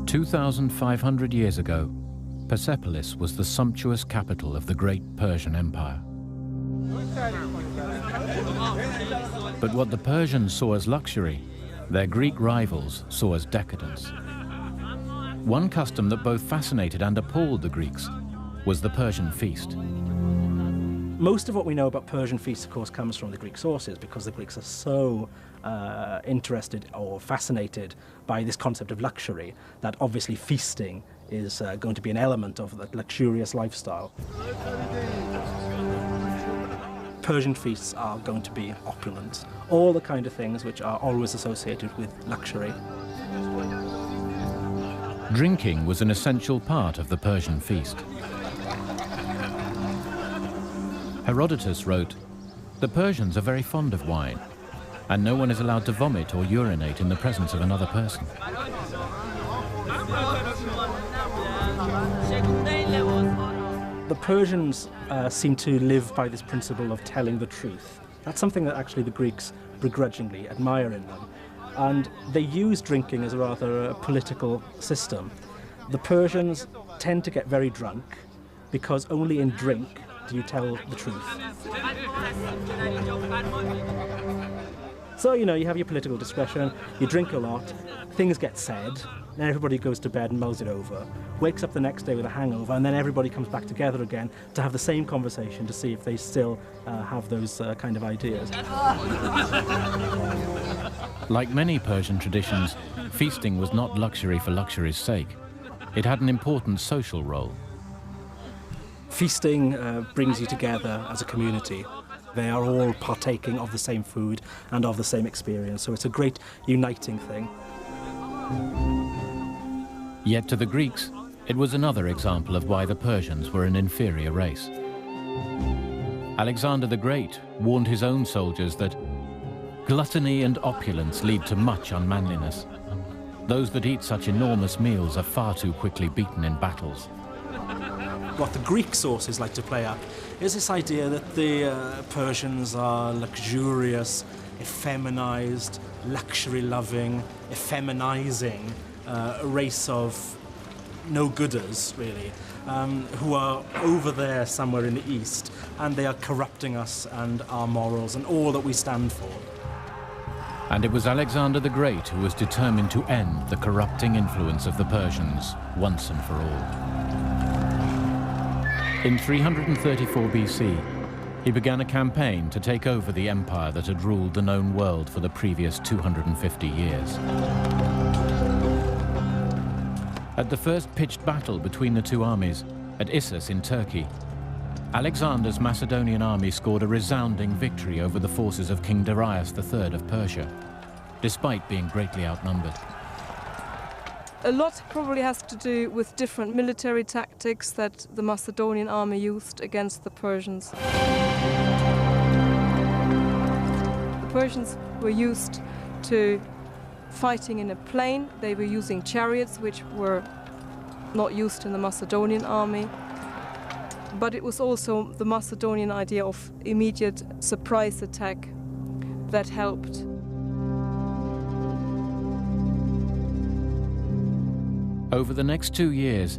2,500 years ago, Persepolis was the sumptuous capital of the great Persian Empire. But what the Persians saw as luxury, their Greek rivals saw as decadence. One custom that both fascinated and appalled the Greeks was the Persian Feast. Most of what we know about Persian feasts, of course, comes from the Greek sources, because the Greeks are so interested or fascinated by this concept of luxury that obviously feasting is going to be an element of that luxurious lifestyle. Persian feasts are going to be opulent, all the kind of things which are always associated with luxury. Drinking was an essential part of the Persian feast. Herodotus wrote, "The Persians are very fond of wine, and no one is allowed to vomit or urinate in the presence of another person." The Persians seem to live by this principle of telling the truth. That's something that actually the Greeks begrudgingly admire in them. And they use drinking as a rather political system. The Persians tend to get very drunk because only in drink do you tell the truth. So, you have your political discretion, you drink a lot, things get said, then everybody goes to bed and mulls it over, wakes up the next day with a hangover, and then everybody comes back together again to have the same conversation to see if they still have those kind of ideas. Like many Persian traditions, feasting was not luxury for luxury's sake. It had an important social role. Feasting brings you together as a community. They are all partaking of the same food and of the same experience, so it's a great uniting thing. Yet to the Greeks, it was another example of why the Persians were an inferior race. Alexander the Great warned his own soldiers that gluttony and opulence lead to much unmanliness. Those that eat such enormous meals are far too quickly beaten in battles. What the Greek sources like to play up is this idea that the Persians are luxurious, effeminized, luxury-loving, effeminizing race of no-gooders, really, who are over there somewhere in the East, and they are corrupting us and our morals and all that we stand for. And it was Alexander the Great who was determined to end the corrupting influence of the Persians once and for all. In 334 BC, he began a campaign to take over the empire that had ruled the known world for the previous 250 years. At the first pitched battle between the two armies, at Issus in Turkey, Alexander's Macedonian army scored a resounding victory over the forces of King Darius III of Persia, despite being greatly outnumbered. A lot probably has to do with different military tactics that the Macedonian army used against the Persians. The Persians were used to fighting in a plain. They were using chariots, which were not used in the Macedonian army. But it was also the Macedonian idea of immediate surprise attack that helped. Over the next 2 years,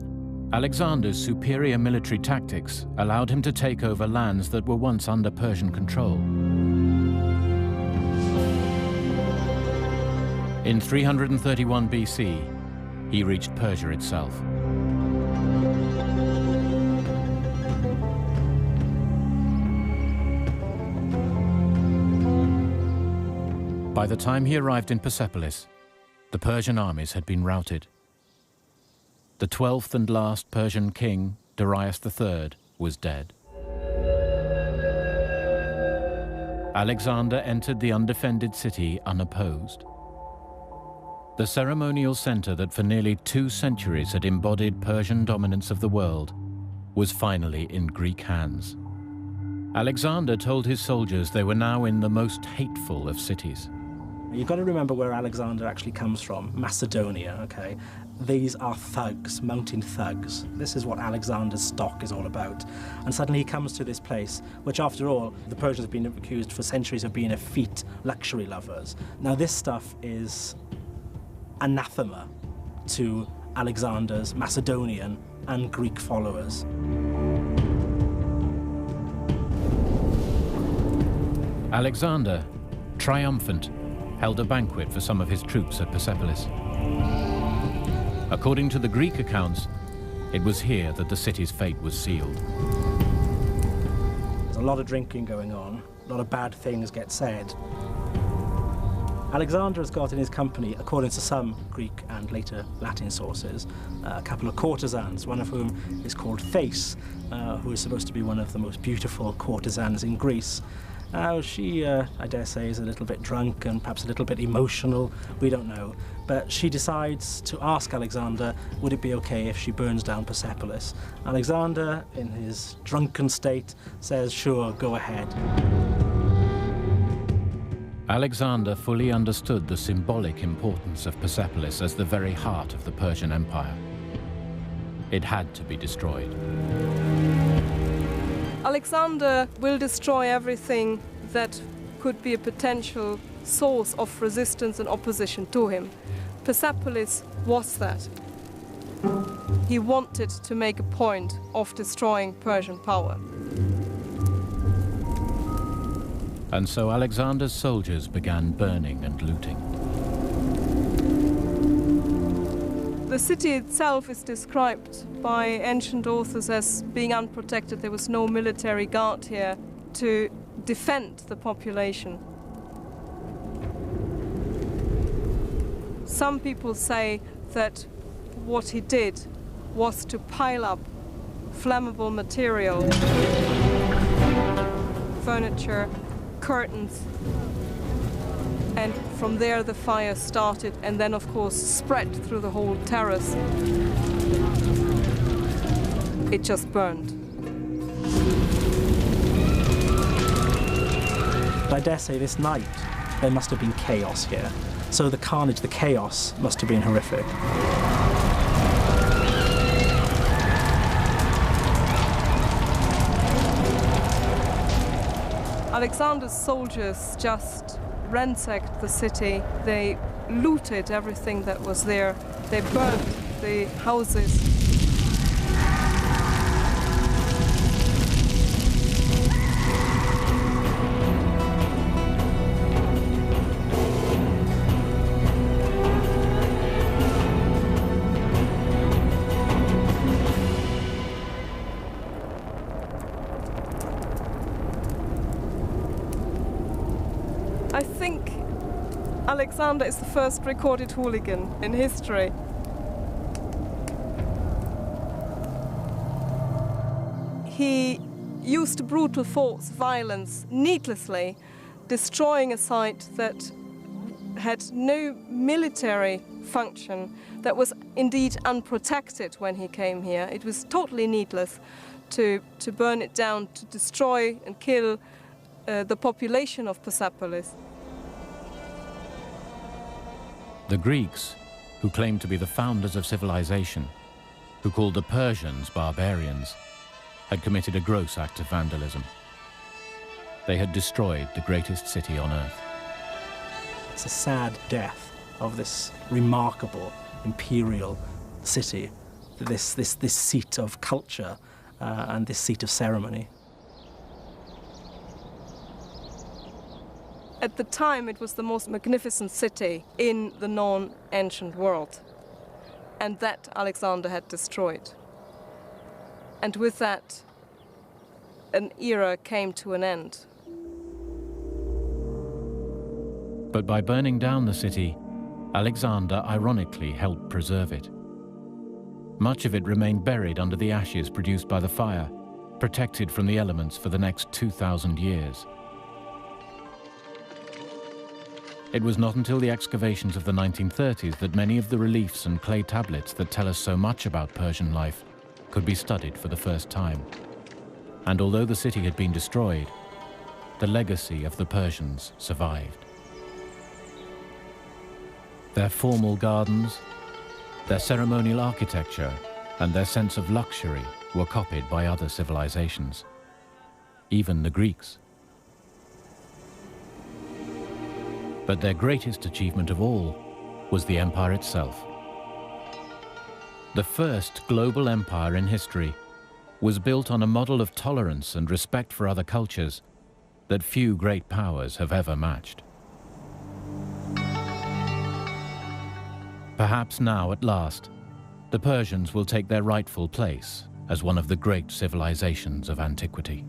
Alexander's superior military tactics allowed him to take over lands that were once under Persian control. In 331 BC, he reached Persia itself. By the time he arrived in Persepolis, the Persian armies had been routed. The 12th and last Persian king, Darius III, was dead. Alexander entered the undefended city unopposed. The ceremonial center that for nearly 2 centuries had embodied Persian dominance of the world was finally in Greek hands. Alexander told his soldiers they were now in the most hateful of cities. You've got to remember where Alexander actually comes from, Macedonia, okay? These are thugs, mountain thugs. This is what Alexander's stock is all about. And suddenly he comes to this place, which after all, the Persians have been accused for centuries of being effete luxury lovers. Now this stuff is anathema to Alexander's Macedonian and Greek followers. Alexander, triumphant, held a banquet for some of his troops at Persepolis. According to the Greek accounts, it was here that the city's fate was sealed. There's a lot of drinking going on, a lot of bad things get said. Alexander has got in his company, according to some Greek and later Latin sources, a couple of courtesans, one of whom is called Thais, who is supposed to be one of the most beautiful courtesans in Greece. Now, she, I dare say, is a little bit drunk and perhaps a little bit emotional, we don't know. But she decides to ask Alexander, would it be okay if she burns down Persepolis? Alexander, in his drunken state, says, sure, go ahead. Alexander fully understood the symbolic importance of Persepolis as the very heart of the Persian Empire. It had to be destroyed. Alexander will destroy everything that could be a potential source of resistance and opposition to him. Persepolis was that. He wanted to make a point of destroying Persian power. And so Alexander's soldiers began burning and looting. The city itself is described by ancient authors as being unprotected. There was no military guard here to defend the population. Some people say that what he did was to pile up flammable material, furniture, curtains, and from there the fire started and then of course spread through the whole terrace. It just burned. I dare say this night there must have been chaos here. So the carnage, the chaos must have been horrific. Alexander's soldiers just ransacked the city. They looted everything that was there. They burned the houses. I think Alexander is the first recorded hooligan in history. He used brutal force, violence, needlessly, destroying a site that had no military function, that was indeed unprotected when he came here. It was totally needless to burn it down, to destroy and kill the population of Persepolis. The Greeks, who claimed to be the founders of civilization, who called the Persians barbarians, had committed a gross act of vandalism. They had destroyed the greatest city on earth. It's a sad death of this remarkable imperial city, this seat of culture and this seat of ceremony. At the time, it was the most magnificent city in the non-ancient world, and that Alexander had destroyed. And with that, an era came to an end. But by burning down the city, Alexander ironically helped preserve it. Much of it remained buried under the ashes produced by the fire, protected from the elements for the next 2,000 years. It was not until the excavations of the 1930s that many of the reliefs and clay tablets that tell us so much about Persian life could be studied for the first time. And although the city had been destroyed, the legacy of the Persians survived. Their formal gardens, their ceremonial architecture, and their sense of luxury were copied by other civilizations, even the Greeks. But their greatest achievement of all was the empire itself. the first global empire in history, was built on a model of tolerance and respect for other cultures that few great powers have ever matched. Perhaps now, at last, the Persians will take their rightful place as one of the great civilizations of antiquity.